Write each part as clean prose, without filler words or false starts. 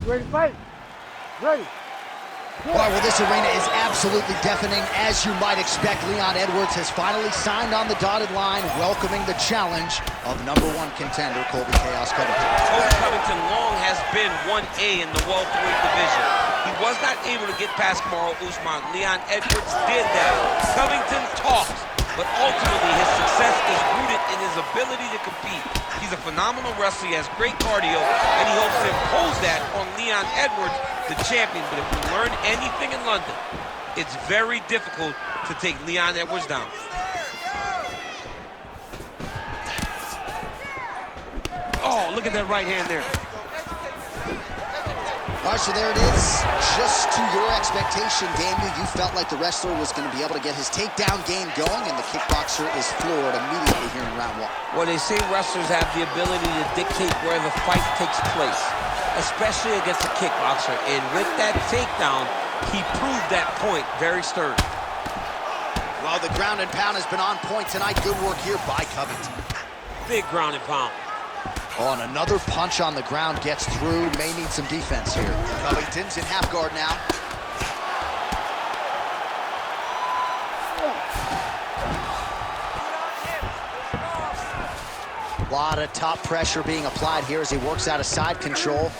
ready to fight? Ready. All right, well, this arena is absolutely deafening. As you might expect, Leon Edwards has finally signed on the dotted line, welcoming the challenge of #1 contender, Colby Chaos Covington. Colby Covington long has been 1A in the welterweight division. He was not able to get past Kamaru Usman. Leon Edwards did that. Covington talks, but ultimately his success is rooted in his ability to compete. He's a phenomenal wrestler, he has great cardio, and he hopes to impose that on Leon Edwards, the champion. But if we learn anything in London, it's very difficult to take Leon Edwards down. Oh, look at that right hand there. All right, so there it is. Just to your expectation, Daniel, you felt like the wrestler was going to be able to get his takedown game going, and the kickboxer is floored immediately here in round 1. Well, they say wrestlers have the ability to dictate where the fight takes place, especially against a kickboxer. And with that takedown, he proved that point very stern. Well, the ground and pound has been on point tonight. Good work here by Covington. Big ground and pound. Oh, and another punch on the ground gets through. May need some defense here. Covington's in half guard now. A lot of top pressure being applied here as he works out of side control.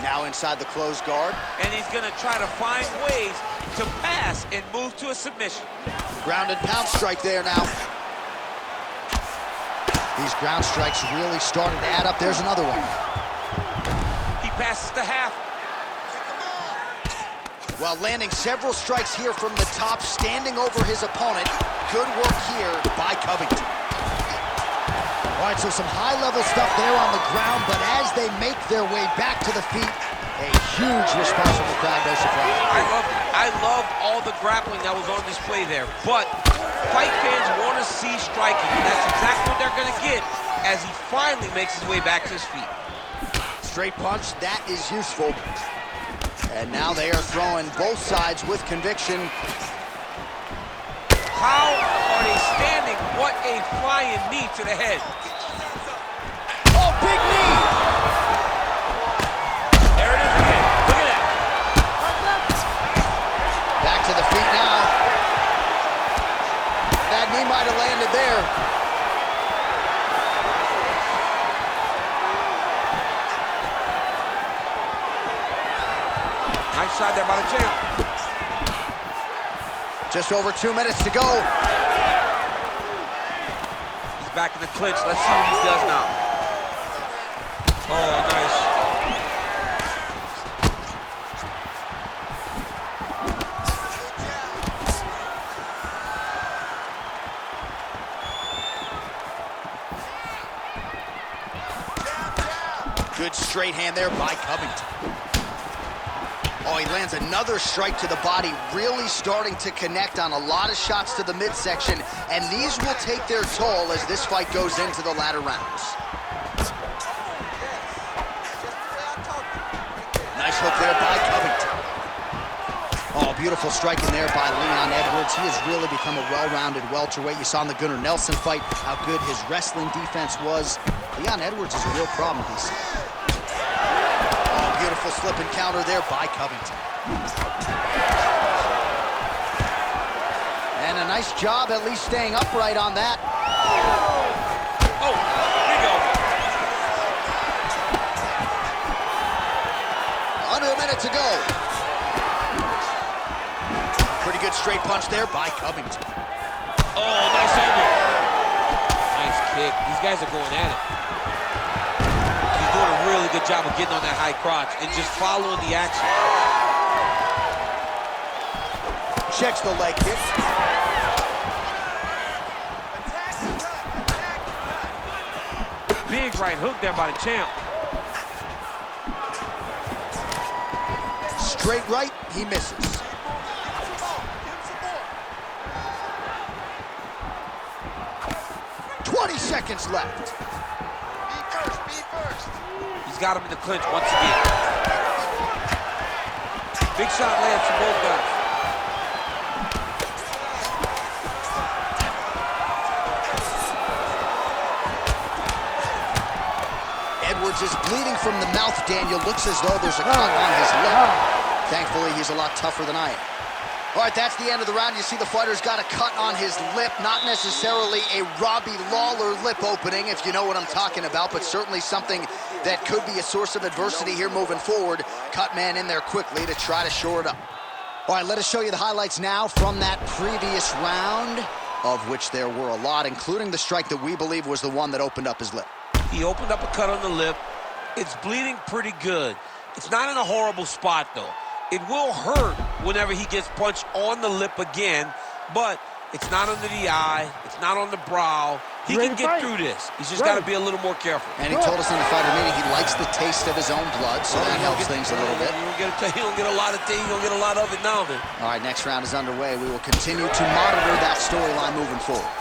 Now inside the closed guard. And he's going to try to find ways to pass and move to a submission. Ground and pound strike there now. These ground strikes really starting to add up. There's another one. He passes to half. Well, landing several strikes here from the top, standing over his opponent. Good work here by Covington. All right, so some high-level stuff there on the ground, but as they make their way back to the feet, a huge response from the crowd, no surprise. I love all the grappling that was on display there, but fight fans want to see striking, and that's exactly what they're going to get as he finally makes his way back to his feet. Straight punch, that is useful. And now they are throwing both sides with conviction. How are they standing? What a flying knee to the head. Oh, big knee! There it is again. Look at that. Back to the feet now. That knee might have landed there. Nice shot there by the champ. Just over 2 minutes to go. He's back in the clinch. Let's see what he does now. Oh, nice. Good straight hand there by Covington. Oh, he lands another strike to the body, really starting to connect on a lot of shots to the midsection, and these will take their toll as this fight goes into the latter rounds. Nice hook there by Covington. Oh, beautiful striking there by Leon Edwards. He has really become a well-rounded welterweight. You saw in the Gunnar Nelson fight how good his wrestling defense was. Leon Edwards is a real problem, he said. Beautiful slip and counter there by Covington. And a nice job at least staying upright on that. Oh, here we go. Under a minute to go. Pretty good straight punch there by Covington. Oh, nice elbow. Nice kick. These guys are going at it. Doing a really good job of getting on that high crotch and just following the action. Checks the leg kick. Big right hook there by the champ. Straight right, he misses. Seconds left. He's got him in the clinch once again. Big shot lands for both guys. Edwards is bleeding from the mouth, Daniel. Looks as though there's a cut on his lip. Thankfully, he's a lot tougher than I am. All right, that's the end of the round. You see the fighter's got a cut on his lip. Not necessarily a Robbie Lawler lip opening, if you know what I'm talking about, but certainly something that could be a source of adversity here moving forward. Cut man in there quickly to try to shore it up. All right, let us show you the highlights now from that previous round, of which there were a lot, including the strike that we believe was the one that opened up his lip. He opened up a cut on the lip. It's bleeding pretty good. It's not in a horrible spot, though. It will hurt whenever he gets punched on the lip again, but it's not under the eye. It's not on the brow. He can get through this. He's just got to be a little more careful. And he told us in the fighter meeting he likes the taste of his own blood, so that helps things a little bit. You don't get a lot of things. You don't get a lot of it now, man. All right, next round is underway. We will continue to monitor that storyline moving forward.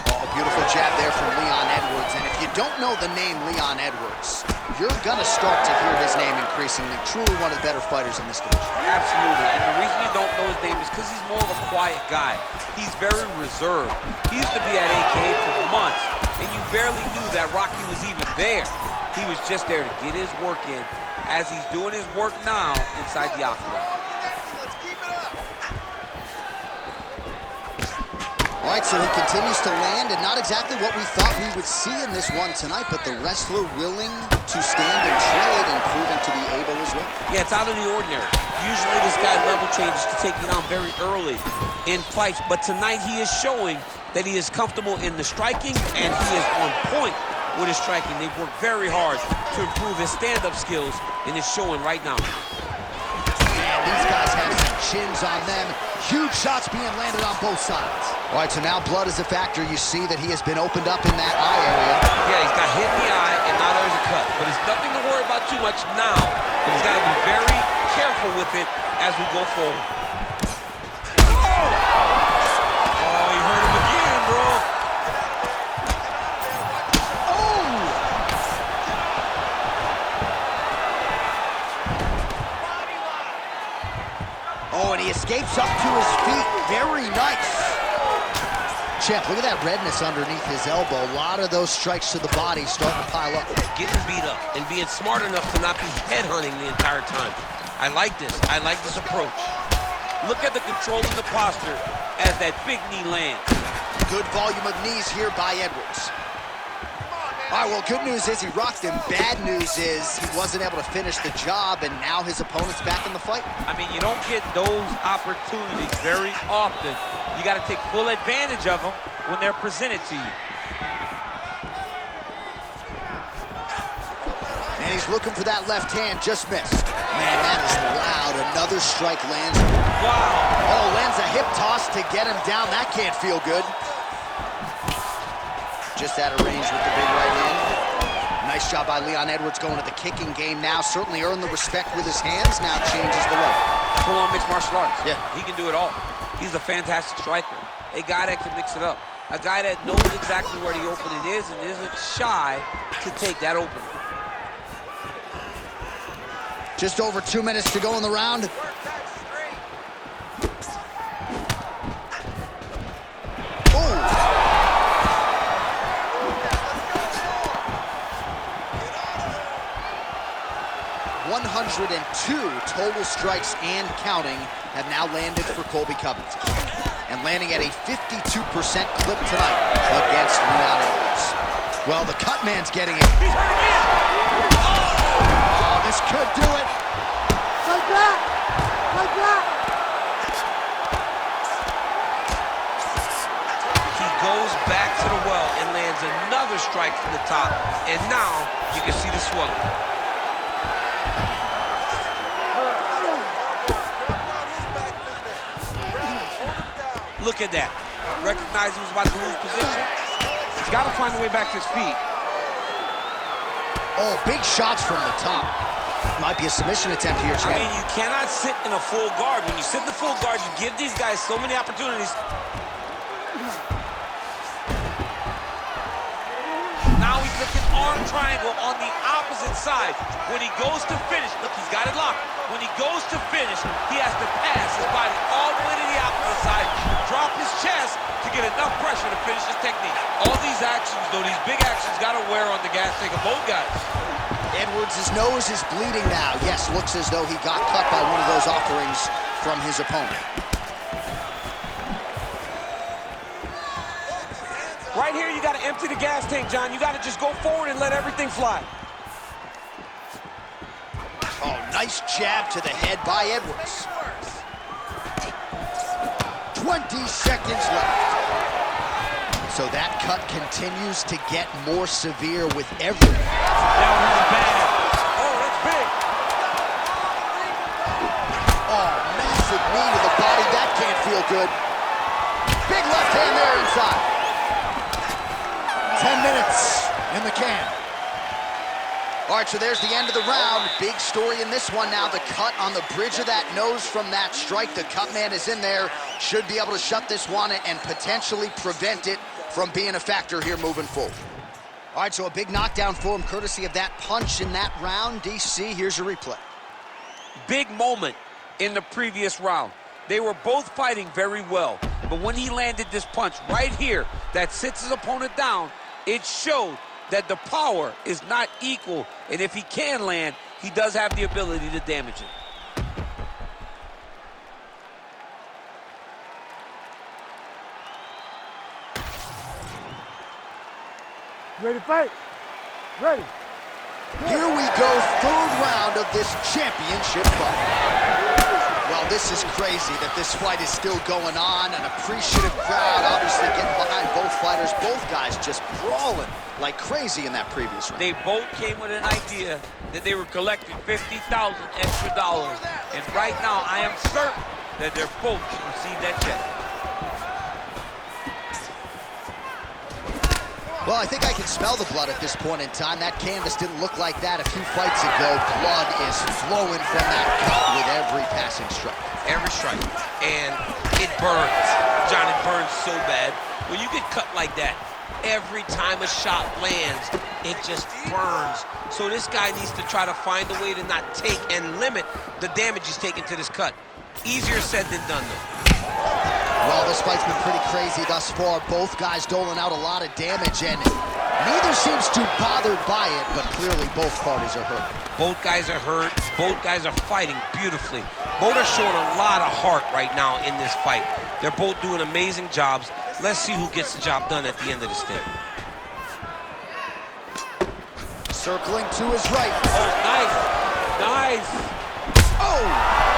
Oh, beautiful jab there from Leon Edwards. And if you don't know the name Leon Edwards, you're going to start to hear his name increasingly. Truly one of the better fighters in this division. Absolutely. And the reason you don't know his name is because he's more of a quiet guy. He's very reserved. He used to be at AK for months, and you barely knew that Rocky was even there. He was just there to get his work in, as he's doing his work now inside the octagon. All right, so he continues to land, and not exactly what we thought we would see in this one tonight, but the wrestler willing to stand and trade and proving to be able as well. Yeah, it's out of the ordinary. Usually this guy level changes to take you down very early in fights, but tonight he is showing that he is comfortable in the striking, and he is on point with his striking. They've worked very hard to improve his stand-up skills, and it's showing right now. Man, these guys have some chins on them. Huge shots being landed on both sides. All right, so now blood is a factor. You see that he has been opened up in that eye area. Yeah, he's got hit in the eye, and now there's a cut. But it's nothing to worry about too much now. But he's got to be very careful with it as we go forward. Oh, you hurt him again, bro. Oh, and he escapes up to his feet. Very nice. Champ, look at that redness underneath his elbow. A lot of those strikes to the body starting to pile up. Getting beat up and being smart enough to not be headhunting the entire time. I like this. I like this approach. Look at the control in the posture as that big knee lands. Good volume of knees here by Edwards. All right, well, good news is he rocked him. Bad news is he wasn't able to finish the job, and now his opponent's back in the fight. I mean, you don't get those opportunities very often. You got to take full advantage of them when they're presented to you. And he's looking for that left hand, just missed. Man, that is loud. Another strike lands. Wow. Oh, lands a hip toss to get him down. That can't feel good. Just out of range with the big right hand. Nice job by Leon Edwards going to the kicking game now. Certainly earned the respect with his hands. Now changes the way. Full-on mixed martial arts. Yeah. He can do it all. He's a fantastic striker. A guy that can mix it up. A guy that knows exactly where the opening is and isn't shy to take that opening. Just over 2 minutes to go in the round. Oh! 102 total strikes and counting have now landed for Colby Covington. And landing at a 52% clip tonight against Leon Edwards. Well, the cut man's getting it. Oh, this could do it. Like that! Like that! He goes back to the well and lands another strike from the top. And now you can see the swelling. Look at that. Recognize he was about to lose position. He's got to find a way back to his feet. Oh, big shots from the top. Might be a submission attempt here, Chad. I mean, you cannot sit in a full guard. When you sit in the full guard, you give these guys so many opportunities. Now he's looking arm triangle on the opposite side. When he goes to finish, look, he's got it locked. When he goes to finish, he has to pass his body all the way to the opposite side, drop his chest to get enough pressure to finish his technique. All these actions, though, these big actions, got to wear on the gas tank of both guys. Edwards' nose is bleeding now. Yes, looks as though he got cut by one of those offerings from his opponent. Right here, you got to empty the gas tank, John. You got to just go forward and let everything fly. Oh, nice jab to the head by Edwards. 20 seconds left. So that cut continues to get more severe with every... That was bad. Oh, that's big. Oh, massive knee to the body. That can't feel good. Big left hand there inside. 10 minutes in the can. All right, so there's the end of the round. Big story in this one now. The cut on the bridge of that nose from that strike. The cut man is in there. Should be able to shut this one and potentially prevent it from being a factor here moving forward. All right, so a big knockdown for him, courtesy of that punch in that round. DC, here's your replay. Big moment in the previous round. They were both fighting very well, but when he landed this punch right here that sits his opponent down, it showed that the power is not equal, and if he can land, he does have the ability to damage it. Ready to fight? Ready. Here we go, third round of this championship fight. Well, this is crazy that this fight is still going on. An appreciative crowd, obviously getting behind both fighters. Both guys just brawling like crazy in that previous round. They both came with an idea that they were collecting $50,000 extra dollars. And right now, I am certain that they're both going to receive that check. Well, I think I can smell the blood at this point in time. That canvas didn't look like that a few fights ago. Blood is flowing from that cut with every passing strike. Every strike. And it burns. John, it burns so bad. When you get cut like that, every time a shot lands, it just burns. So this guy needs to try to find a way to not take and limit the damage he's taking to this cut. Easier said than done, though. Well, this fight's been pretty crazy thus far. Both guys doling out a lot of damage, and neither seems too bothered by it, but clearly both parties are hurt. Both guys are hurt. Both guys are fighting beautifully. Both are showing a lot of heart right now in this fight. They're both doing amazing jobs. Let's see who gets the job done at the end of this thing. Circling to his right. Oh, nice. Nice. Oh!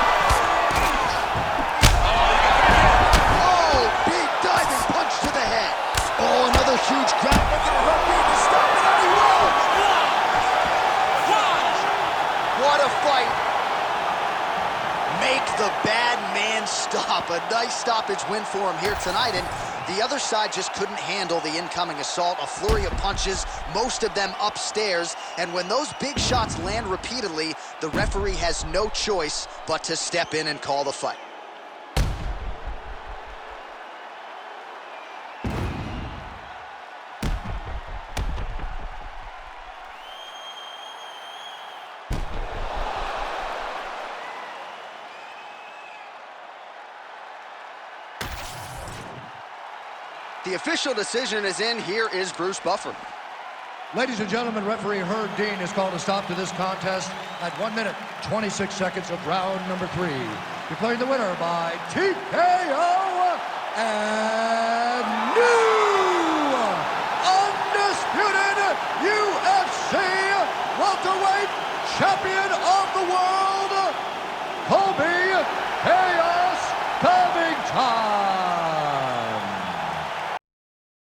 Oh, another huge grab. Looking at Colby to stop it, and he will! What a fight. Make the bad man stop. A nice stoppage win for him here tonight, and the other side just couldn't handle the incoming assault. A flurry of punches, most of them upstairs, and when those big shots land repeatedly, the referee has no choice but to step in and call the fight. The official decision is in. Here is Bruce Buffer. Ladies and gentlemen, referee Herb Dean has called a stop to this contest at 1 minute, 26 seconds of round number 3. Declaring the winner by TKO and new undisputed UFC welterweight champion of the world, Colby Chaos Covington.